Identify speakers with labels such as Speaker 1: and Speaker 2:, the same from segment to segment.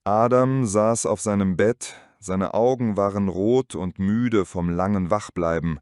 Speaker 1: Adam saß auf seinem Bett, seine Augen waren rot und müde vom langen Wachbleiben.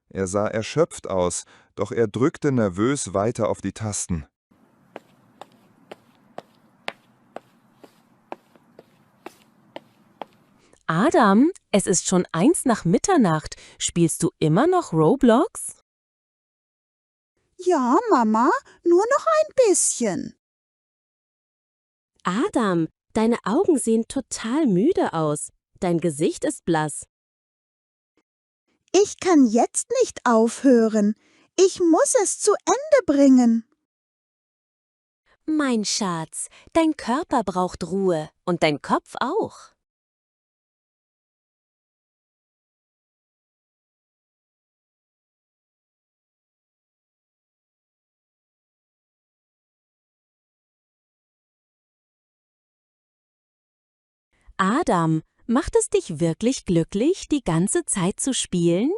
Speaker 1: Er sah erschöpft aus, doch er drückte nervös weiter auf die Tasten.
Speaker 2: Adam, es ist schon 1 nach Mitternacht. Spielst du immer noch Roblox?
Speaker 3: Ja, Mama, nur noch ein bisschen.
Speaker 2: Adam, deine Augen sehen total müde aus. Dein Gesicht ist blass.
Speaker 3: Ich kann jetzt nicht aufhören. Ich muss es zu Ende bringen.
Speaker 2: Mein Schatz, dein Körper braucht Ruhe und dein Kopf auch. Adam, macht es dich wirklich glücklich, die ganze Zeit zu spielen?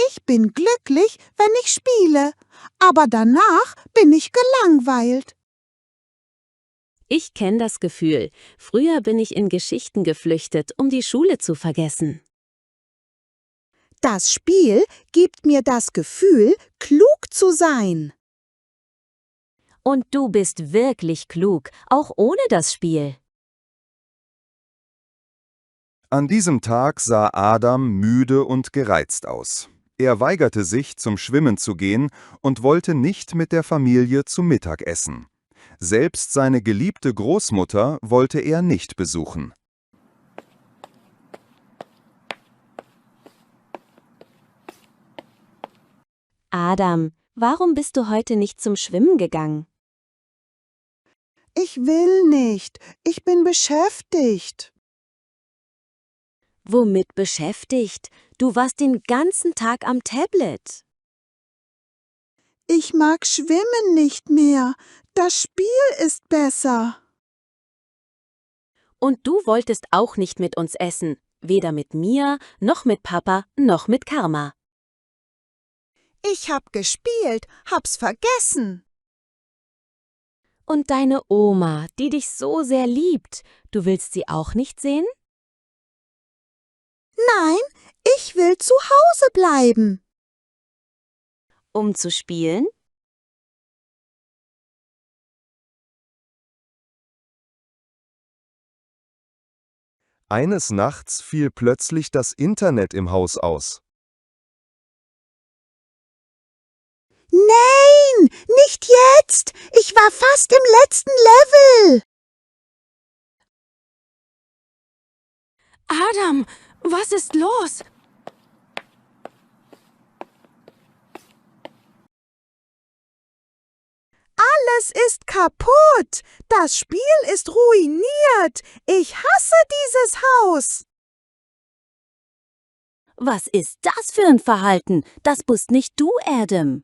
Speaker 3: Ich bin glücklich, wenn ich spiele, aber danach bin ich gelangweilt.
Speaker 2: Ich kenne das Gefühl. Früher bin ich in Geschichten geflüchtet, um die Schule zu vergessen.
Speaker 3: Das Spiel gibt mir das Gefühl, klug zu sein.
Speaker 2: Und du bist wirklich klug, auch ohne das Spiel.
Speaker 1: An diesem Tag sah Adam müde und gereizt aus. Er weigerte sich, zum Schwimmen zu gehen und wollte nicht mit der Familie zu Mittag essen. Selbst seine geliebte Großmutter wollte er nicht besuchen.
Speaker 2: Adam, warum bist du heute nicht zum Schwimmen gegangen?
Speaker 3: Ich will nicht. Ich bin beschäftigt.
Speaker 2: Womit beschäftigt? Du warst den ganzen Tag am Tablet.
Speaker 3: Ich mag Schwimmen nicht mehr. Das Spiel ist besser.
Speaker 2: Und du wolltest auch nicht mit uns essen. Weder mit mir, noch mit Papa, noch mit Karma.
Speaker 3: Ich hab gespielt, hab's vergessen.
Speaker 2: Und deine Oma, die dich so sehr liebt, du willst sie auch nicht sehen?
Speaker 3: Nein, ich will zu Hause bleiben.
Speaker 2: Um zu spielen?
Speaker 1: Eines Nachts fiel plötzlich das Internet im Haus aus.
Speaker 3: Nein, nicht jetzt. Ich war fast im letzten Level.
Speaker 2: Adam, was ist los?
Speaker 3: Alles ist kaputt. Das Spiel ist ruiniert. Ich hasse dieses Haus.
Speaker 2: Was ist das für ein Verhalten? Das bist nicht du, Adam.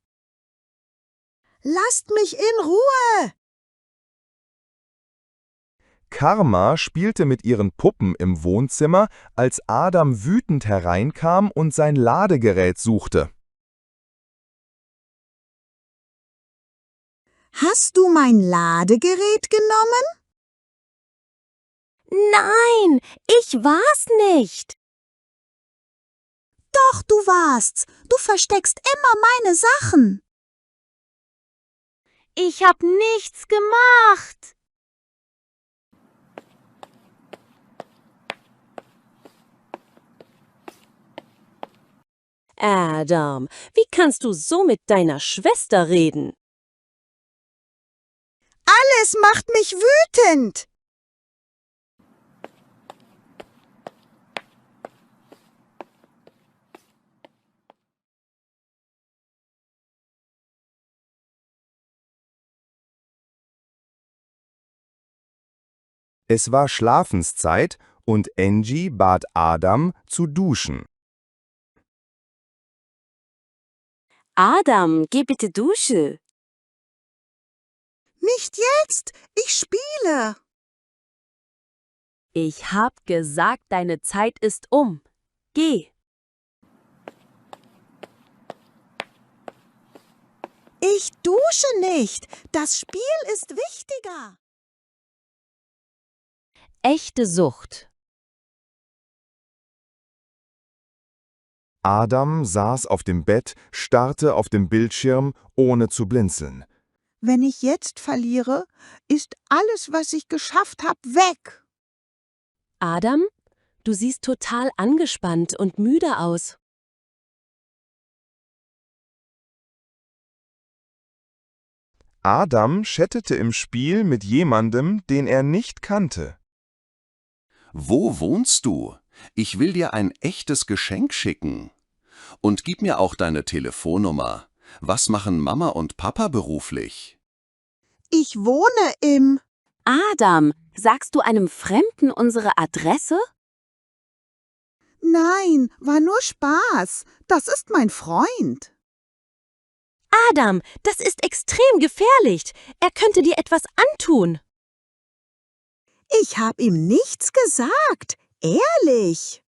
Speaker 3: Lasst mich in Ruhe.
Speaker 1: Karma spielte mit ihren Puppen im Wohnzimmer, als Adam wütend hereinkam und sein Ladegerät suchte.
Speaker 3: Hast du mein Ladegerät genommen?
Speaker 2: Nein, ich war's nicht.
Speaker 3: Doch, du warst's. Du versteckst immer meine Sachen.
Speaker 2: Ich hab nichts gemacht. Adam, wie kannst du so mit deiner Schwester reden?
Speaker 3: Alles macht mich wütend.
Speaker 1: Es war Schlafenszeit und Angie bat Adam zu duschen.
Speaker 2: Adam, geh bitte Dusche.
Speaker 3: Nicht jetzt. Ich spiele.
Speaker 2: Ich hab gesagt, deine Zeit ist um. Geh.
Speaker 3: Ich dusche nicht. Das Spiel ist wichtiger.
Speaker 2: echte Sucht.
Speaker 1: Adam saß auf dem Bett, starrte auf den Bildschirm, ohne zu blinzeln.
Speaker 3: Wenn ich jetzt verliere, ist alles, was ich geschafft habe, weg.
Speaker 2: Adam, du siehst total angespannt und müde aus.
Speaker 1: Adam chattete im Spiel mit jemandem, den er nicht kannte.
Speaker 4: Wo wohnst du? Ich will dir ein echtes Geschenk schicken. Und gib mir auch deine Telefonnummer. Was machen Mama und Papa beruflich?
Speaker 3: Ich wohne im...
Speaker 2: Adam, sagst du einem Fremden unsere Adresse?
Speaker 3: Nein, war nur Spaß. Das ist mein Freund.
Speaker 2: Adam, das ist extrem gefährlich. Er könnte dir etwas antun.
Speaker 3: Ich habe ihm nichts gesagt. Ehrlich.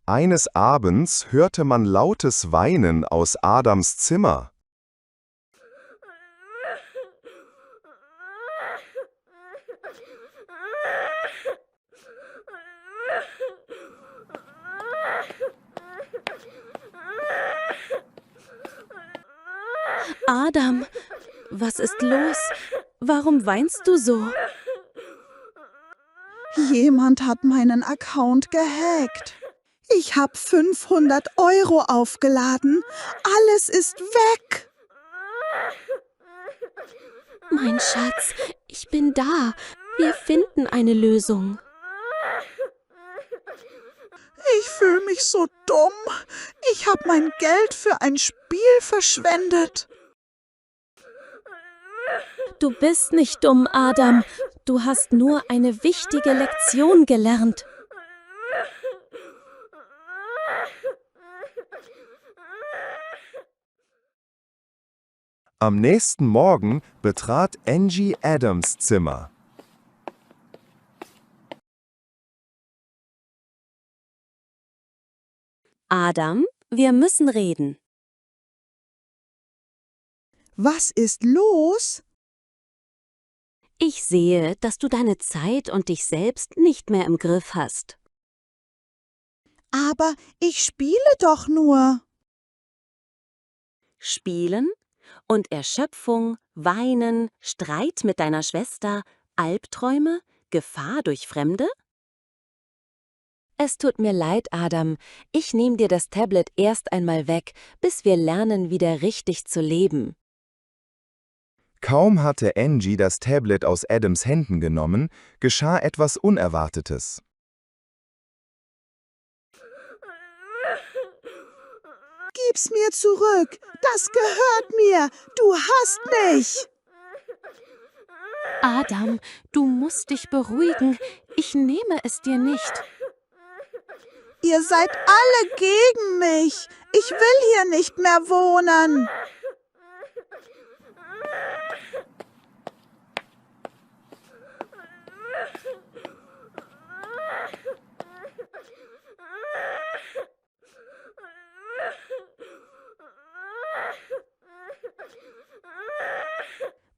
Speaker 1: Eines Abends hörte man lautes Weinen aus Adams Zimmer.
Speaker 2: Adam, was ist los? Warum weinst du so?
Speaker 3: Jemand hat meinen Account gehackt. Ich habe 500 € aufgeladen. Alles ist weg.
Speaker 2: Mein Schatz, ich bin da. Wir finden eine Lösung.
Speaker 3: Ich fühle mich so dumm. Ich habe mein Geld für ein Spiel verschwendet.
Speaker 2: Du bist nicht dumm, Adam. Du hast nur eine wichtige Lektion gelernt.
Speaker 1: Am nächsten Morgen betrat Angie Adams Zimmer.
Speaker 2: Adam, wir müssen reden.
Speaker 3: Was ist los?
Speaker 2: Ich sehe, dass du deine Zeit und dich selbst nicht mehr im Griff hast.
Speaker 3: Aber ich spiele doch nur.
Speaker 2: Spielen und Erschöpfung, Weinen, Streit mit deiner Schwester, Albträume, Gefahr durch Fremde? Es tut mir leid, Adam. Ich nehme dir das Tablet erst einmal weg, bis wir lernen, wieder richtig zu leben.
Speaker 1: Kaum hatte Angie das Tablet aus Adams Händen genommen, geschah etwas Unerwartetes.
Speaker 3: Gib's mir zurück. Das gehört mir. Du hast mich.
Speaker 2: Adam, du musst dich beruhigen. Ich nehme es dir nicht.
Speaker 3: Ihr seid alle gegen mich. Ich will hier nicht mehr wohnen.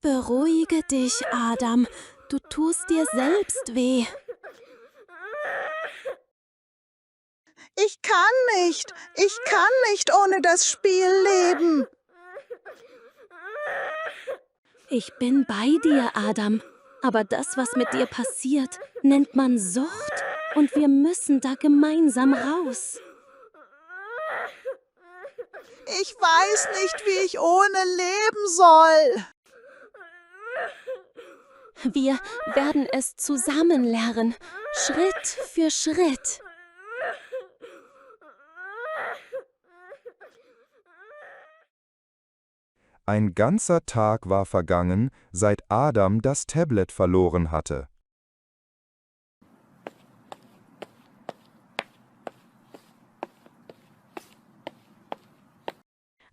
Speaker 2: Beruhige dich, Adam. Du tust dir selbst weh.
Speaker 3: Ich kann nicht. Ich kann nicht ohne das Spiel leben.
Speaker 2: Ich bin bei dir, Adam. Aber das, was mit dir passiert, nennt man Sucht. Und wir müssen da gemeinsam raus.
Speaker 3: Ich weiß nicht, wie ich ohne leben soll.
Speaker 2: Wir werden es zusammen lernen, Schritt für Schritt.
Speaker 1: Ein ganzer Tag war vergangen, seit Adam das Tablet verloren hatte.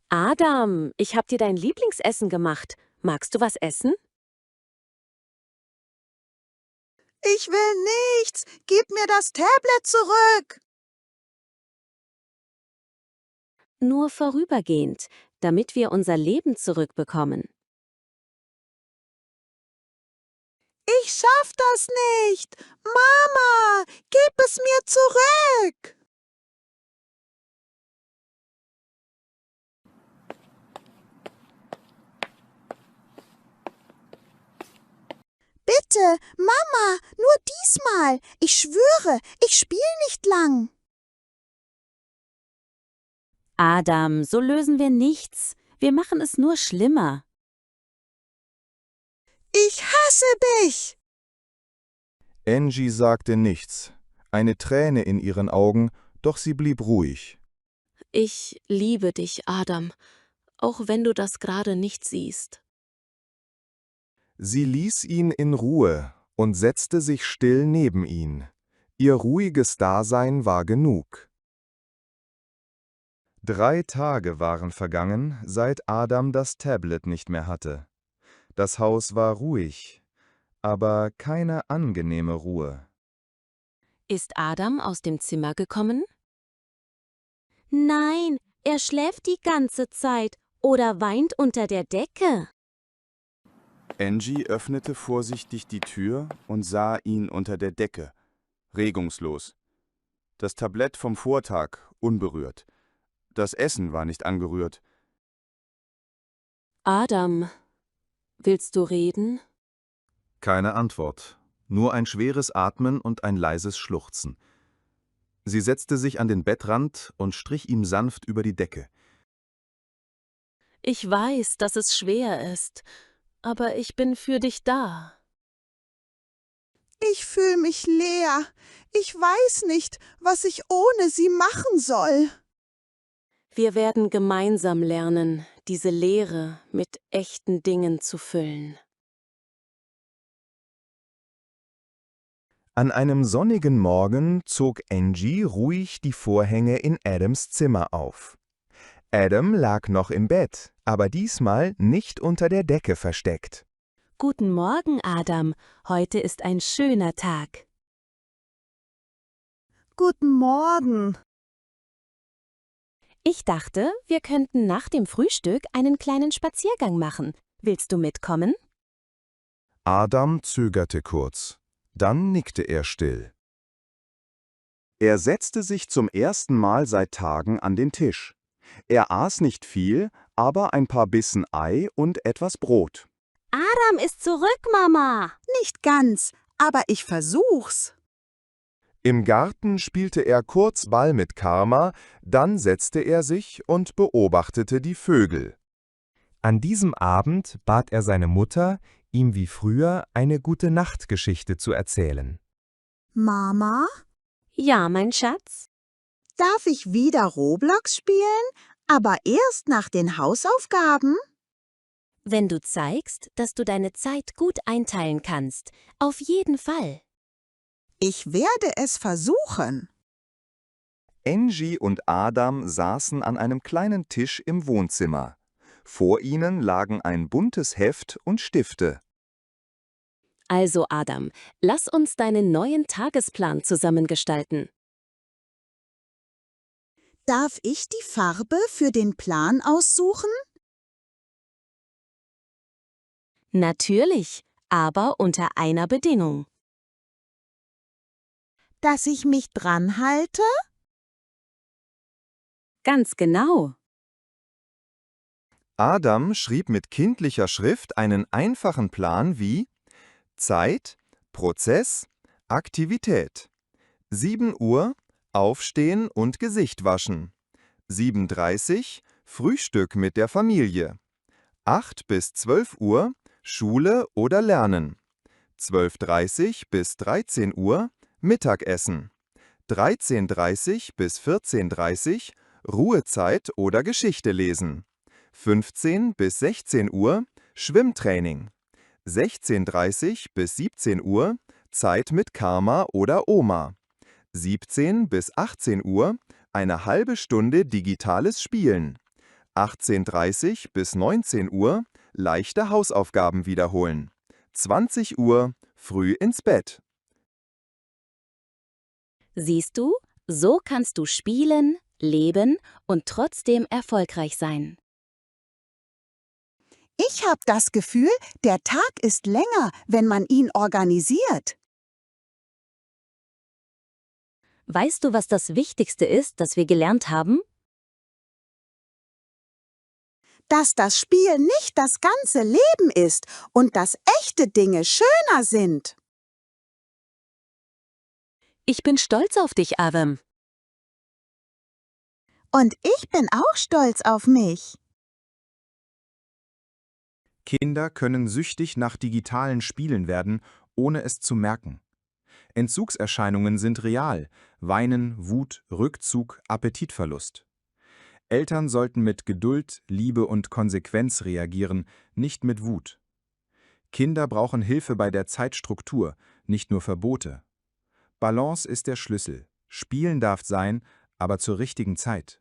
Speaker 2: Adam, ich habe dir dein Lieblingsessen gemacht. Magst du was essen?
Speaker 3: Ich will nichts. Gib mir das Tablet zurück.
Speaker 2: Nur vorübergehend, damit wir unser Leben zurückbekommen.
Speaker 3: Ich schaff das nicht. Mama, gib es mir zurück. Bitte, Mama, nur diesmal. Ich schwöre, ich spiele nicht lang.
Speaker 2: Adam, so lösen wir nichts. Wir machen es nur schlimmer.
Speaker 3: Ich hasse dich.
Speaker 1: Angie sagte nichts, eine Träne in ihren Augen, doch sie blieb ruhig.
Speaker 2: Ich liebe dich, Adam, auch wenn du das gerade nicht siehst.
Speaker 1: Sie ließ ihn in Ruhe und setzte sich still neben ihn. Ihr ruhiges Dasein war genug. 3 Tage waren vergangen, seit Adam das Tablet nicht mehr hatte. Das Haus war ruhig, aber keine angenehme Ruhe.
Speaker 2: Ist Adam aus dem Zimmer gekommen? Nein, er schläft die ganze Zeit oder weint unter der Decke.
Speaker 5: Angie öffnete vorsichtig die Tür und sah ihn unter der Decke, regungslos. Das Tablett vom Vortag unberührt. Das Essen war nicht angerührt.
Speaker 2: Adam, willst du reden?
Speaker 1: Keine Antwort, nur ein schweres Atmen und ein leises Schluchzen. Sie setzte sich an den Bettrand und strich ihm sanft über die Decke.
Speaker 2: Ich weiß, dass es schwer ist, aber ich bin für dich da.
Speaker 3: Ich fühle mich leer. Ich weiß nicht, was ich ohne sie machen soll.
Speaker 2: Wir werden gemeinsam lernen, diese Leere mit echten Dingen zu füllen.
Speaker 1: An einem sonnigen Morgen zog Angie ruhig die Vorhänge in Adams Zimmer auf. Adam lag noch im Bett, aber diesmal nicht unter der Decke versteckt.
Speaker 2: Guten Morgen, Adam. Heute ist ein schöner Tag.
Speaker 3: Guten Morgen.
Speaker 2: Ich dachte, wir könnten nach dem Frühstück einen kleinen Spaziergang machen. Willst du mitkommen?
Speaker 1: Adam zögerte kurz. Dann nickte er still. Er setzte sich zum ersten Mal seit Tagen an den Tisch. Er aß nicht viel, aber ein paar Bissen Ei und etwas Brot.
Speaker 2: Adam ist zurück, Mama.
Speaker 3: Nicht ganz, aber ich versuch's.
Speaker 1: Im Garten spielte er kurz Ball mit Karma, dann setzte er sich und beobachtete die Vögel. An diesem Abend bat er seine Mutter, ihm wie früher eine Gute-Nacht-Geschichte zu erzählen.
Speaker 3: Mama,
Speaker 2: Ja, mein Schatz.
Speaker 3: darf ich wieder Roblox spielen, aber erst nach den Hausaufgaben?
Speaker 2: Wenn du zeigst, dass du deine Zeit gut einteilen kannst. Auf jeden Fall.
Speaker 3: Ich werde es versuchen.
Speaker 1: Angie und Adam saßen an einem kleinen Tisch im Wohnzimmer. Vor ihnen lagen ein buntes Heft und Stifte.
Speaker 2: Also, Adam, lass uns deinen neuen Tagesplan zusammengestalten.
Speaker 3: Darf ich die Farbe für den Plan aussuchen?
Speaker 2: Natürlich, aber unter einer Bedingung.
Speaker 3: Dass ich mich dran halte?
Speaker 2: Ganz genau.
Speaker 1: Adam schrieb mit kindlicher Schrift einen einfachen Plan wie Zeit, Prozess, Aktivität. 7 Uhr, Aufstehen und Gesicht waschen. 7:30 Frühstück mit der Familie. 8 bis 12 Uhr, Schule oder Lernen. 12:30 bis 13 Uhr, Mittagessen. 13:30 bis 14:30 Ruhezeit oder Geschichte lesen. 15 bis 16 Uhr, Schwimmtraining. 16:30 bis 17 Uhr, Zeit mit Karma oder Oma. 17 bis 18 Uhr, eine halbe Stunde digitales Spielen. 18:30 bis 19 Uhr, leichte Hausaufgaben wiederholen. 20 Uhr, früh ins Bett.
Speaker 2: Siehst du, so kannst du spielen, leben und trotzdem erfolgreich sein.
Speaker 3: Ich habe das Gefühl, der Tag ist länger, wenn man ihn organisiert.
Speaker 2: Weißt du, was das Wichtigste ist, das wir gelernt haben?
Speaker 3: Dass das Spiel nicht das ganze Leben ist und dass echte Dinge schöner sind.
Speaker 2: Ich bin stolz auf dich, Adam.
Speaker 3: Und ich bin auch stolz auf mich.
Speaker 5: Kinder können süchtig nach digitalen Spielen werden, ohne es zu merken. Entzugserscheinungen sind real: Weinen, Wut, Rückzug, Appetitverlust. Eltern sollten mit Geduld, Liebe und Konsequenz reagieren, nicht mit Wut. Kinder brauchen Hilfe bei der Zeitstruktur, nicht nur Verbote. Balance ist der Schlüssel. Spielen darf sein, aber zur richtigen Zeit.